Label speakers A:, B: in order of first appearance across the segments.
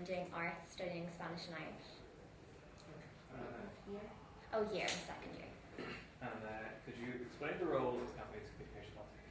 A: I'm doing arts, studying Spanish and Irish.
B: Year?
A: Oh, year, second year.
C: And could you explain the role of the Campaigns and Communications Officer?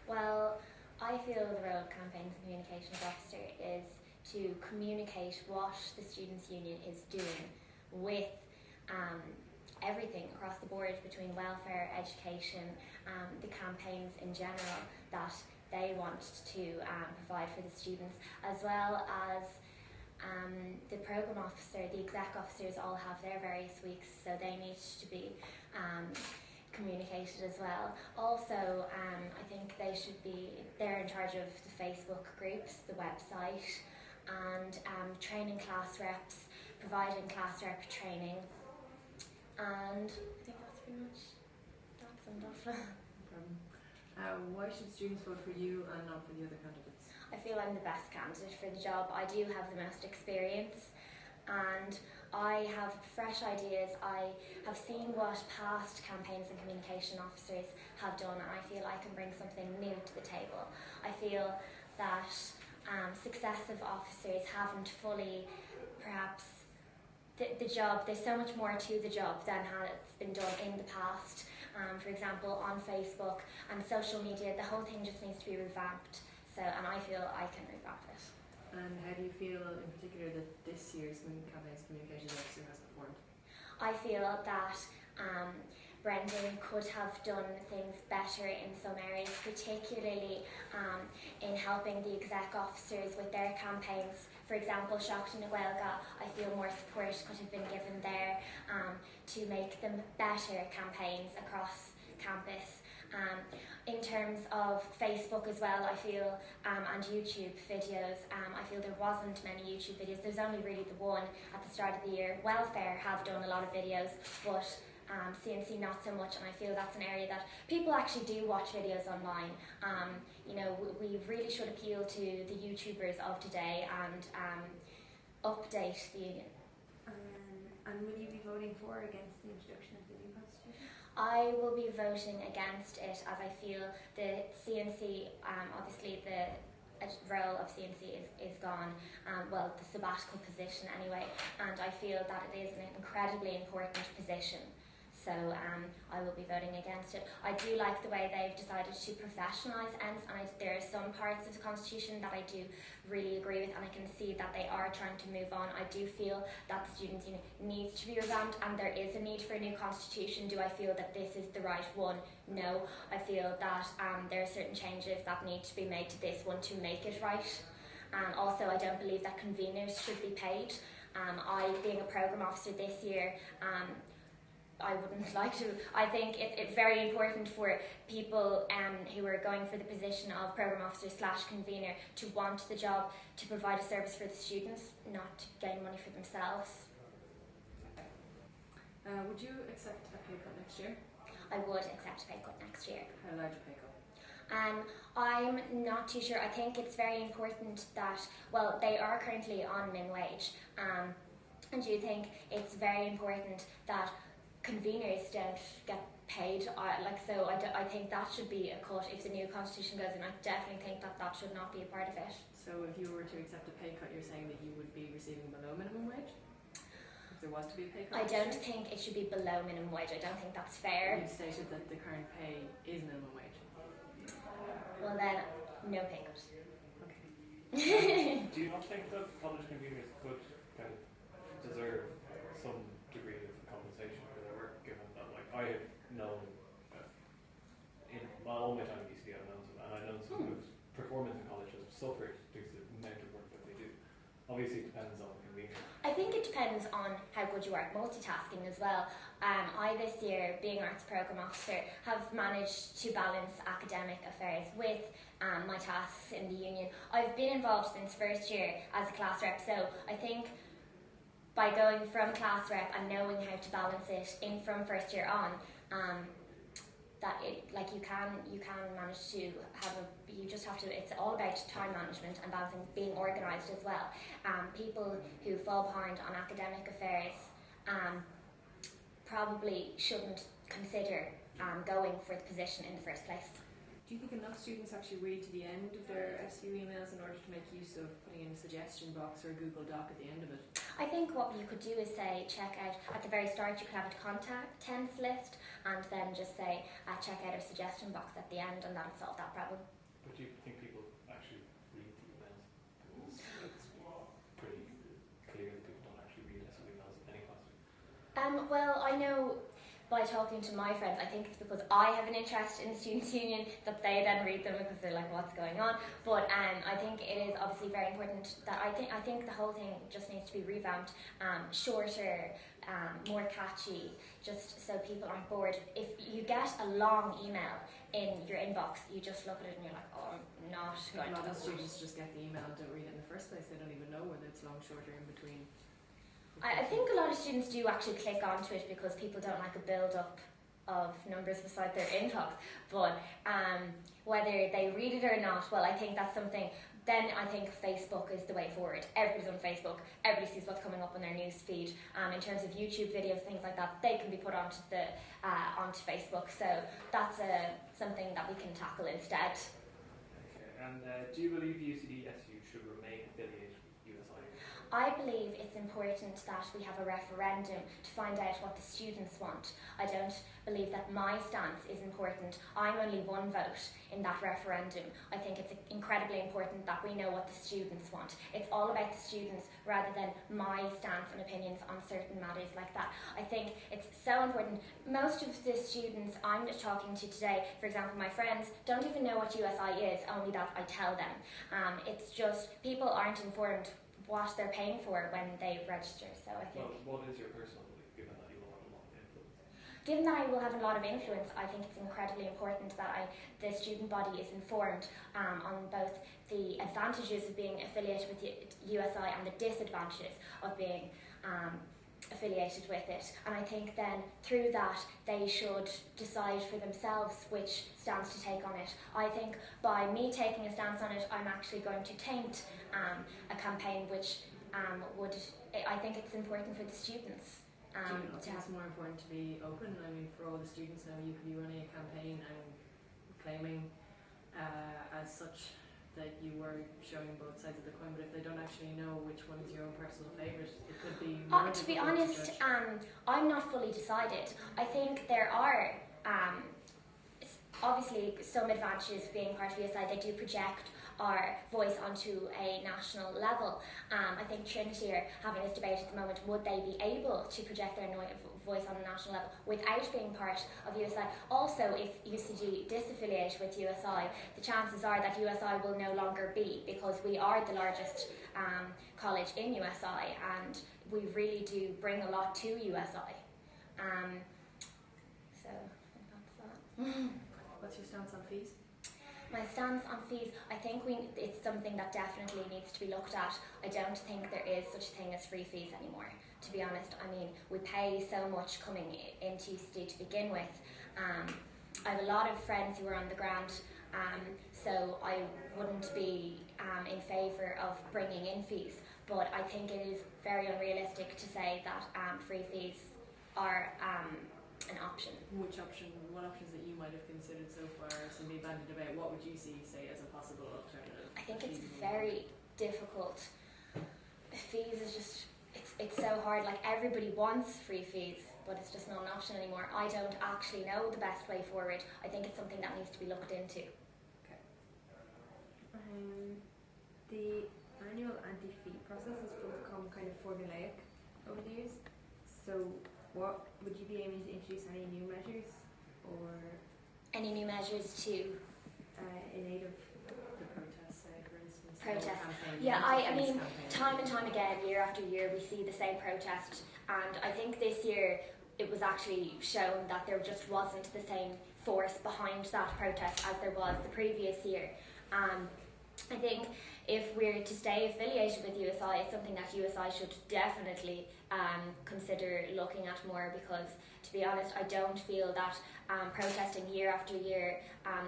A: Well, I feel the role of Campaigns and Communications Officer is to communicate what the Students' Union is doing with everything across the board between welfare, education, the campaigns in general that they want to provide for the students, as well as the programme officer, the exec officers all have their various weeks, so they need to be communicated as well. Also, I think they're in charge of the Facebook groups, the website, and training class reps, providing class rep training, and I think that's pretty much that summed up.
B: No problem. Why should students vote for you and not for the other candidates?
A: I feel I'm the best candidate for the job. I do have the most experience and I have fresh ideas. I have seen what past campaigns and communication officers have done, and I feel I can bring something new to the table. I feel that successive officers haven't fully, perhaps, the job, there's so much more to the job than has been done in the past. For example, on Facebook and social media, the whole thing just needs to be revamped. So, and I feel I can revamp it.
B: And how do you feel in particular that this year's Campaigns Communications Officer has performed?
A: I feel that Brendan could have done things better in some areas, particularly in helping the exec officers with their campaigns. For example, Seachtain na Gaeilge, I feel more support could have been given there to make them better campaigns across campus. In terms of Facebook as well, I feel, and YouTube videos, I feel there wasn't many YouTube videos. There's only really the one at the start of the year. Welfare have done a lot of videos, but CNC not so much, and I feel that's an area that people actually do watch videos online. You know, we really should appeal to the YouTubers of today and update the union.
D: And will you be voting for or against the introduction of the new constitution?
A: I will be voting against it, as I feel the CNC, obviously the role of CNC is gone, well, the sabbatical position anyway, and I feel that it is an incredibly important position. So I will be voting against it. I do like the way they've decided to professionalise ENS, and there are some parts of the Constitution that I do really agree with, and I can see that they are trying to move on. I do feel that the Students' Union needs to be revamped, and there is a need for a new Constitution. Do I feel that this is the right one? No. I feel that there are certain changes that need to be made to this one to make it right. Also, I don't believe that conveners should be paid. Being a programme officer this year, I wouldn't like to. I think it's very important for people who are going for the position of programme officer / convener to want the job to provide a service for the students, not to gain money for themselves.
B: Would you accept a pay cut next year?
A: I would accept a pay cut next year.
B: How large a pay cut?
A: I'm not too sure. I think it's very important that, well, they are currently on min wage. I do think it's very important that conveners don't get paid. I think that should be a cut if the new constitution goes in. I definitely think that should not be a part of it.
B: So if you were to accept a pay cut, you're saying that you would be receiving below minimum wage? If there was to be a pay cut?
A: I don't think it should be below minimum wage. I don't think that's fair.
B: You've stated that the current pay is minimum wage.
A: Well then, no pay cut.
B: Okay.
C: Do you not think that college conveners could kind of deserve some degree of compensation for their work, given that, like, I have known in all my time at UCD, I've known some, and I've known some whose performance in college has suffered due to the amount of work that they do. Obviously, it depends on the convener.
A: I think it depends on how good you are at multitasking as well. I this year, being arts programme officer, have managed to balance academic affairs with my tasks in the union. I've been involved since first year as a class rep, so I think by going from class rep and knowing how to balance it in from first year on, you can manage to have you just have to, it's all about time management and balancing, being organised as well. People who fall behind on academic affairs probably shouldn't consider going for the position in the first place.
B: Do Do you think enough students actually read to the end of their SU emails in order to make use of putting in a suggestion box or a Google Doc at the end of it?
A: I think what you could do is say, check out, at the very start you could have a contents list, and then just say, check out our suggestion box at the end, and that'll solve that problem.
C: But do you think people actually read the emails? Because it's pretty clear that people don't actually read SU emails at any cost.
A: Well, I know by talking to my friends, I think it's because I have an interest in the Students' Union that they then read them because they're like, what's going on? But I think it is obviously very important that I think the whole thing just needs to be revamped, shorter, more catchy, just so people aren't bored. If you get a long email in your inbox, you just look at it and you're like, oh, I'm not going to.
B: A lot of students just get the email and don't read it in the first place. They don't even know whether it's long, short, or in between.
A: I think a lot of students do actually click onto it because people don't like a build-up of numbers beside their inbox. But whether they read it or not, well, I think that's something. Then I think Facebook is the way forward. Everybody's on Facebook. Everybody sees what's coming up on their news feed. In terms of YouTube videos, things like that, they can be put onto onto Facebook. So that's something that we can tackle instead.
C: Okay. And do you believe UCDSU should remain affiliated with USI?
A: I believe it's important that we have a referendum to find out what the students want. I don't believe that my stance is important. I'm only one vote in that referendum. I think it's incredibly important that we know what the students want. It's all about the students rather than my stance and opinions on certain matters like that. I think it's so important. Most of the students I'm talking to today, for example, my friends, don't even know what USI is, only that I tell them. It's just people aren't informed what they're paying for when they register. So I think.
C: Well, what is your personal belief, given that you will have a lot of influence?
A: Given that I will have a lot of influence, I think it's incredibly important that the student body is informed on both the advantages of being affiliated with USI and the disadvantages of being affiliated with it. And I think then through that they should decide for themselves which stance to take on it. I think by me taking a stance on it, I'm actually going to taint a campaign which I think it's important for the students.
B: Do you not think it's more important to be open? I mean, for all the students now, you could be running a campaign and claiming as such that you were showing both sides of the coin, but if they don't actually know which one is your own personal favourite, it could be more
A: to be honest, I'm not fully decided. I think there are obviously some advantages being part of USI. They do project our voice onto a national level. I think Trinity are having this debate at the moment, would they be able to project their voice on a national level without being part of USI? Also, if UCD disaffiliate with USI, the chances are that USI will no longer be, because we are the largest college in USI and we really do bring a lot to USI. So that's that.
B: What's your stance on fees?
A: My stance on fees, I think it's something that definitely needs to be looked at. I don't think there is such a thing as free fees anymore, to be honest. I mean, we pay so much coming into UCD to begin with. I have a lot of friends who are on the grant, so I wouldn't be in favour of bringing in fees. But I think it is very unrealistic to say that free fees are an option.
B: What options that you might have considered so far, some be bandied about, what would you say as a possible alternative?
A: I think it's very difficult. Fees is just, it's so hard. Like, everybody wants free fees, but it's just not an option anymore. I don't actually know the best way forward. I think it's something that needs to be looked into.
B: Okay.
D: The annual anti-fee process has become kind of formulaic over the years. So what would you be aiming to introduce any new measures, or
A: any new measures to
D: in aid of
B: the protests, say, for instance?
A: Protest.
B: Campaign,
A: Yeah, I mean,
B: campaign.
A: time and time again, year after year, we see the same protest, and I think this year it was actually shown that there just wasn't the same force behind that protest as there was the previous year. I think if we're to stay affiliated with USI, it's something that USI should definitely consider looking at more, because, to be honest, I don't feel that protesting year after year,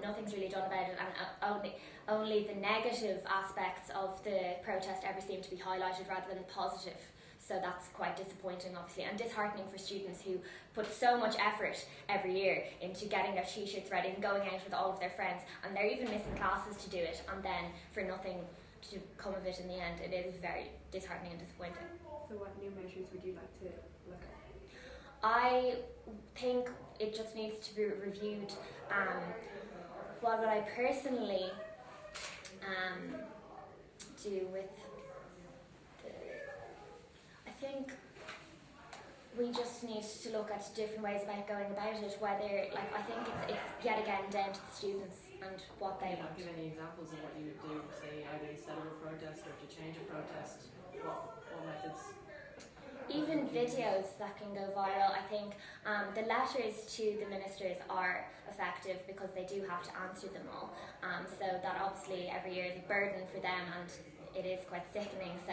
A: nothing's really done about it, and only the negative aspects of the protest ever seem to be highlighted rather than the positive. So that's quite disappointing, obviously, and disheartening for students who put so much effort every year into getting their t-shirts ready and going out with all of their friends, and they're even missing classes to do it, and then for nothing to come of it in the end. It is very disheartening and disappointing.
D: So what new measures would you like to look at?
A: I think it just needs to be reviewed. What would I personally do with I think we just need to look at different ways about going about it, whether, like, I think it's yet again down to the students and what they
B: Can you
A: want.
B: give any examples of what you would do, say either instead of a protest or to change a protest? What methods?
A: Even videos that can go viral, I think the letters to the ministers are effective because they do have to answer them all. So that obviously every year is a burden for them, and it is quite sickening. So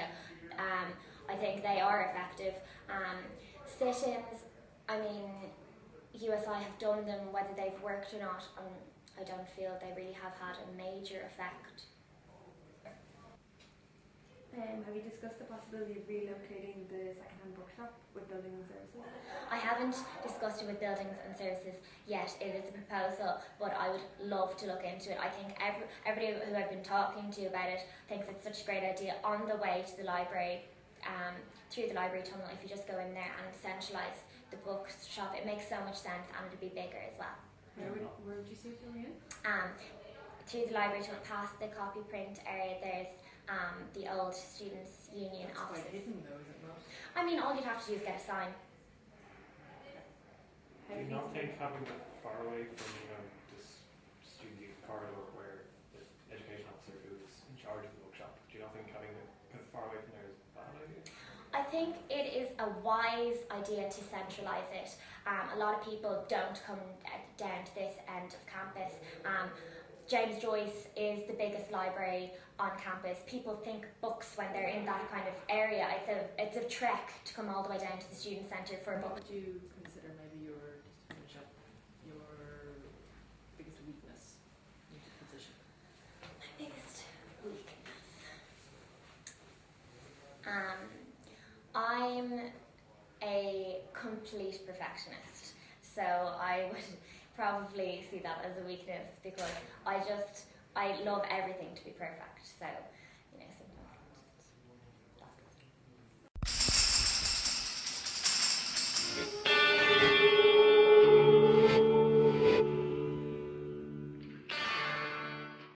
A: I think they are effective. Sit-ins, I mean, USI have done them, whether they've worked or not, I don't feel they really have had a major effect.
D: Have you discussed the possibility of relocating the second-hand bookshop with building and services?
A: I haven't discussed it with buildings and services yet. It is a proposal, but I would love to look into it. I think everybody who I've been talking to about it thinks it's such a great idea. On the way to the library, through the library tunnel, if you just go in there and centralise the bookshop, it makes so much sense, and it'd be bigger as well.
B: Where would you see it going in?
A: Through the library tunnel, past the copy print area, there's the old Students' Union
B: It's quite
A: offices.
B: hidden though, is it not?
A: I mean, all you'd have to do is get a sign.
C: Do you not think having it far away from, this student youth corridor where the education officer who's in charge of the bookshop, do you not think having it far away from there is a bad idea?
A: I think it is a wise idea to centralise it. A lot of people don't come down to this end of campus. James Joyce is the biggest library on campus. People think books when they're in that kind of area. It's a trek to come all the way down to the student centre for a book.
B: What would you consider maybe your, just to finish up, your biggest weakness in your position?
A: My biggest weakness. I'm a complete perfectionist, so I would probably see that as a weakness because I love everything to be perfect. So, sometimes